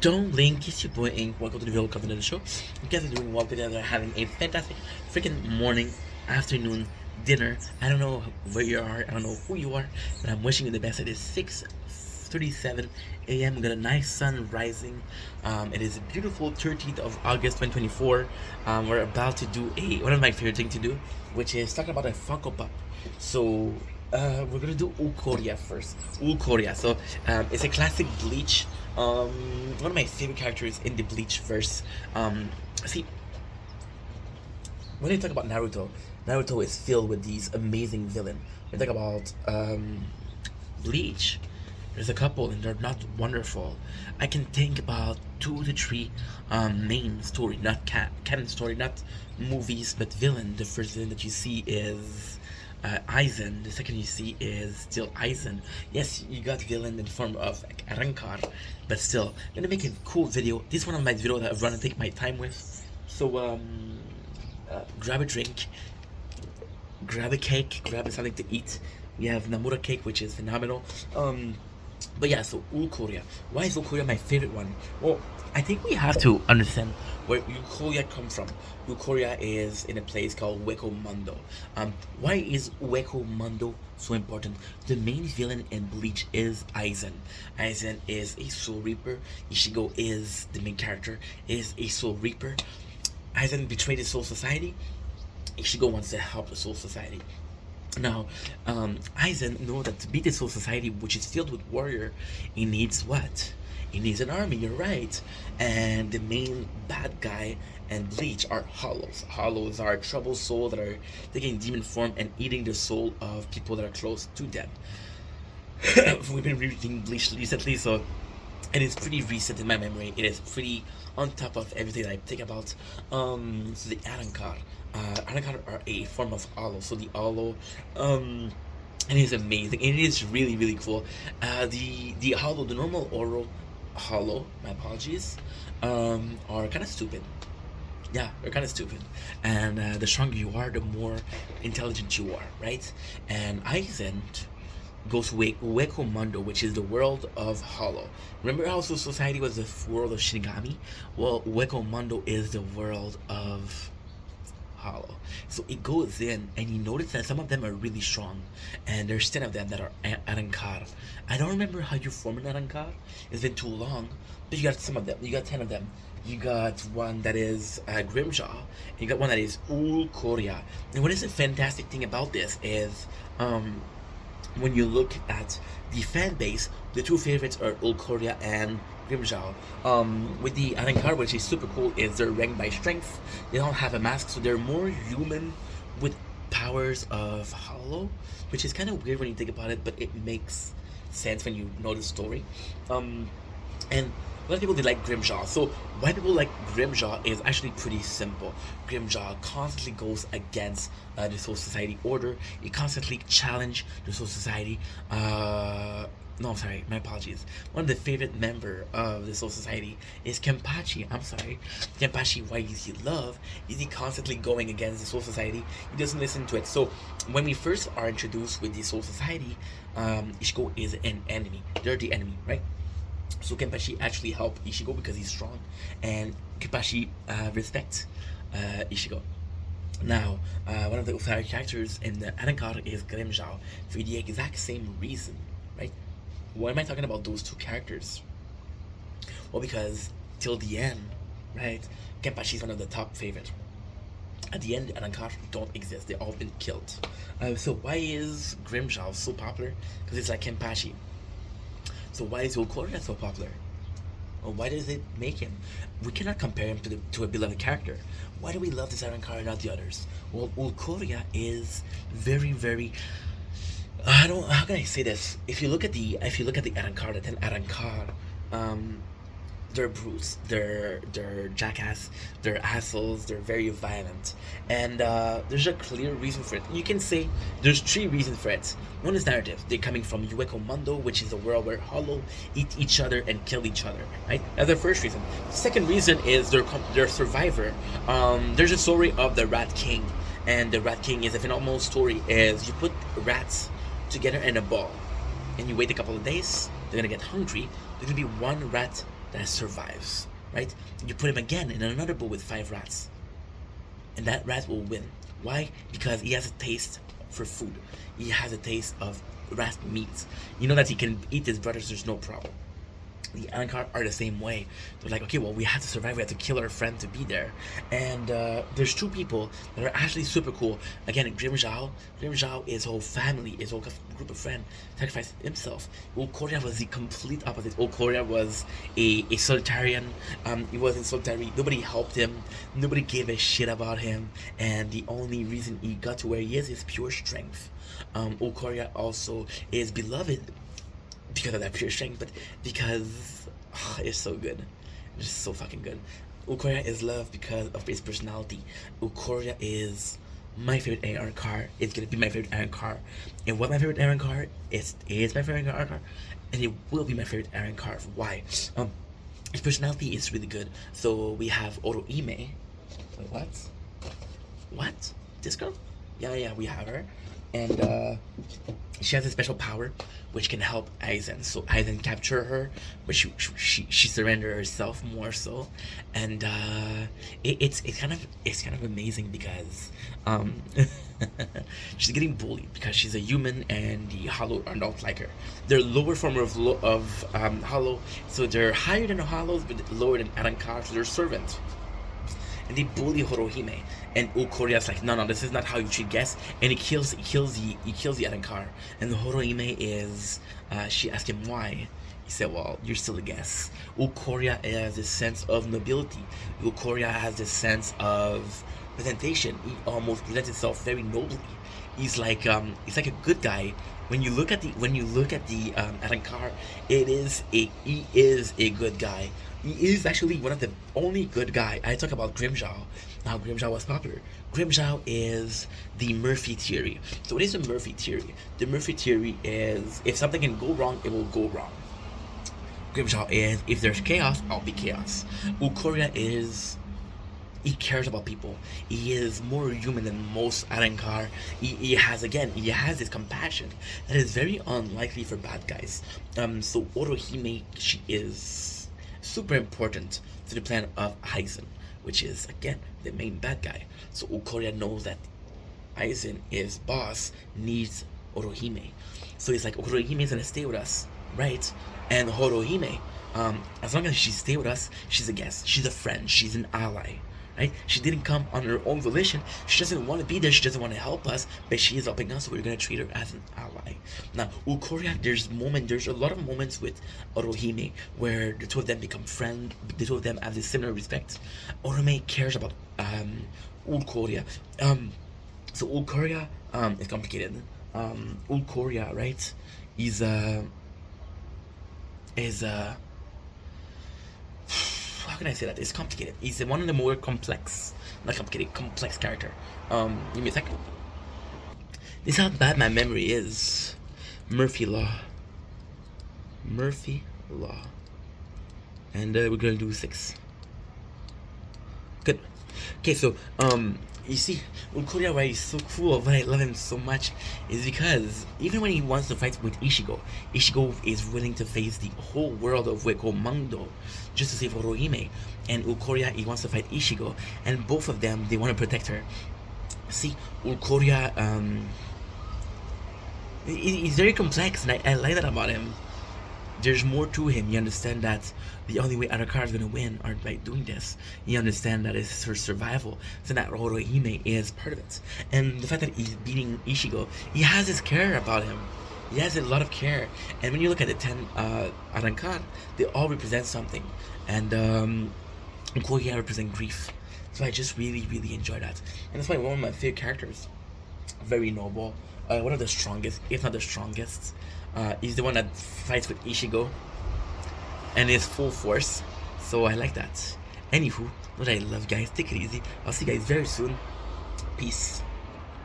Don't link, it's your boy Ink. Welcome to the video content of the show. You guys are doing well together, having a fantastic freaking morning, afternoon, dinner. I don't know where you are, I don't know who you are, but I'm wishing you the best. It is 6:37 a.m. We got a nice sun rising. It is a beautiful 13th of August 2024. We're about to do one of my favorite things to do, which is talking about a Funko Pop. So we're gonna do ulquoria first. Ulquoria. So it's a classic Bleach. One of my favorite characters in the Bleach verse. See, when they talk about Naruto, Naruto is filled with these amazing villains. When they talk about Bleach, there's a couple and they're not wonderful. I can think about 2 to 3 main story, not canon story, not movies, but villain. The first villain that you see is Aizen. The second you see is still Aizen. Yes, you got villain in the form of like, Arankar, but still, I'm gonna make a cool video. This is one of my videos that I've run and take my time with. So grab a drink, grab a cake, grab something to eat. We have Namura cake, which is phenomenal. But yeah, so ulquoria. Why is ulquoria my favorite one? Well, I think we have to understand where ulquoria comes from. Ulquoria is in a place called Hueco Mundo. Why is Hueco Mundo so important? The main villain in Bleach is Aizen. Aizen is a Soul Reaper. Ishigo is the main character, is a Soul Reaper. Aizen betrayed the Soul Society. Ishigo wants to help the Soul Society. Now, Aizen knows that to beat the Soul Society, which is filled with warrior, he needs what? He needs an army, you're right. And the main bad guy and Bleach are hollows. Hollows are troubled souls that are taking demon form and eating the soul of people that are close to them. We've been reading Bleach recently, so it is pretty recent in my memory. It is pretty on top of everything that I think about. So the Arankar. Arankar are a form of hollow. So the hollow, it is amazing. It is really, really cool. The hollow, the normal oral hollow, my apologies, are kind of stupid. Yeah, they're kind of stupid. And the stronger you are, the more intelligent you are, right? And Aizen goes to Hueco Mundo, which is the world of Hollow. Remember how Society was the world of Shinigami? Well, Hueco Mundo is the world of Hollow. So it goes in, and you notice that some of them are really strong, and there's 10 of them that are Arankar. I don't remember how you form an Arankar. It's been too long, but you got some of them. You got 10 of them. You got one that is Grimjaw, and you got one that is ulquoria. And what is the fantastic thing about this is, when you look at the fan base, the two favorites are ulquoria and Grimjaw. With the Arankar, which is super cool, is they're ranked by strength. They don't have a mask, so they're more human with powers of Hollow, which is kind of weird when you think about it, but it makes sense when you know the story. And a lot of people, they like Grimjaw. So why people like Grimjaw is actually pretty simple. Grimjaw constantly goes against the Soul Society order. He constantly challenge the Soul Society. No, sorry, my apologies. One of the favorite member of the Soul Society is Kenpachi. I'm sorry. Kenpachi, why is he love? Is he constantly going against the Soul Society? He doesn't listen to it. So when we first are introduced with the Soul Society, Ichigo is an enemy. They're the enemy, right? So Kenpachi actually helped Ichigo because he's strong, and Kenpachi respects Ichigo. Now, one of the favorite characters in the Arankar is Grimjaw for the exact same reason, right? Why am I talking about those two characters? Well, because till the end, right, Kenpachi is one of the top favorites. At the end, the Arankar don't exist; they've all been killed. So why is Grimjaw so popular? Because it's like Kenpachi. So why is ulquoria so popular? Or why does it make him? We cannot compare him to a beloved character. Why do we love this Arankar and not the others? Well, ulquoria is very, very. I don't. How can I say this? If you look at the Arankar, the 10 Arankar, they're brutes. They're jackass. They're assholes. They're very violent. And there's a clear reason for it. You can say there's 3 reasons for it. One is narrative. They're coming from Hueco Mundo, which is a world where Hollow eat each other and kill each other. Right? That's the first reason. Second reason is their survivor. There's a story of the Rat King, and the Rat King is a phenomenal story. Is you put rats together in a ball, and you wait a couple of days. They're gonna get hungry. There's gonna be one rat that survives, right? You put him again in another bowl with 5 rats, and that rat will win. Why? Because he has a taste for food. He has a taste of rat meat. You know that he can eat his brothers, there's no problem. The Ankar are the same way. They're like, okay, well, we have to survive. We have to kill our friend to be there. And there's 2 people that are actually super cool. Again, Grim Zhao. Grim Zhao, his whole family, his whole group of friends, sacrificed himself. Ulquoria was the complete opposite. Ulquoria was a solitarian. He wasn't solitary. Nobody helped him. Nobody gave a shit about him. And the only reason he got to where he is pure strength. Ulquoria also is beloved because of that pure strength, but because it's so good. It's just so fucking good. Ulquoria is loved because of his personality. Ulquoria is my favorite AR car. It's gonna be my favorite AR car. And what my favorite AR car is my favorite AR car, and it will be my favorite AR car. Why? His personality is really good. So we have Orohime. Wait, what? What? This girl? Yeah, we have her. And she has a special power which can help Aizen. So Aizen capture her, but she surrendered herself more so, and it's kind of amazing because she's getting bullied because she's a human and the Hollow don't like her. They're lower form of Hollow, so they're higher than the Hollows but lower than Arankar, so they're servants. And they bully Orohime, and Ulquoria's like, no, this is not how you treat guests, and he kills the Arankar. And Orohime is, she asked him why. He said, well, you're still a guest. Ulquoria has this sense of nobility. Ulquoria has this sense of presentation. He almost presents himself very nobly. He's like a good guy. When you look at the Arankar, he is a good guy. He is actually one of the only good guy. I talk about Grim Zhao, how Grim Zhao was popular. Grim Zhao is the Murphy theory. So what is the Murphy theory? The Murphy theory is if something can go wrong, it will go wrong. Grim Zhao is if there's chaos, I'll be chaos. Ulquoria is he cares about people. He is more human than most Arankar. He has this compassion that is very unlikely for bad guys. So Orohime, she is super important to the plan of Aizen, which is again the main bad guy. So Ulquoria knows that Aizen, his boss, needs Orohime. So he's like, Orohime's gonna stay with us, right? And Orohime, as long as she stays with us, she's a guest, she's a friend, she's an ally. Right? She didn't come on her own volition. She doesn't want to be there. She doesn't want to help us, but she is helping us. So we're gonna treat her as an ally. Now, Ulquoria, there's a lot of moments with Orohime where the 2 of them become friends. The 2 of them have this similar respect. Orohime cares about Ulquoria. So Ulquoria is complicated. Ulquoria, right? Is how can I say that? It's complicated. He's one of the more complex character. Give me a second. This is how bad my memory is. Murphy Law. And we're gonna do 6. Good. Okay, so you see, Ulquoria, why he's so cool, why I love him so much, is because even when he wants to fight with Ichigo is willing to face the whole world of Wekkomondo just to save Orohime. And Ulquoria, he wants to fight Ichigo, and both of them, they want to protect her. See, Ulquoria, he's very complex, and I like that about him. There's more to him. You understand that the only way Arakar is gonna win are by doing this. You understand that it's her survival, so that Orohime is part of it. And the fact that he's beating Ichigo, he has this care about him. He has a lot of care. And when you look at the 10 Arakar, they all represent something. And Ulquoria represent grief. So I just really, really enjoy that. And that's why one of my favorite characters, very noble, one of the strongest, if not the strongest. He's the one that fights with Ichigo and is full force, so I like that. Anywho, what I love, guys, take it easy. I'll see you guys very soon. Peace.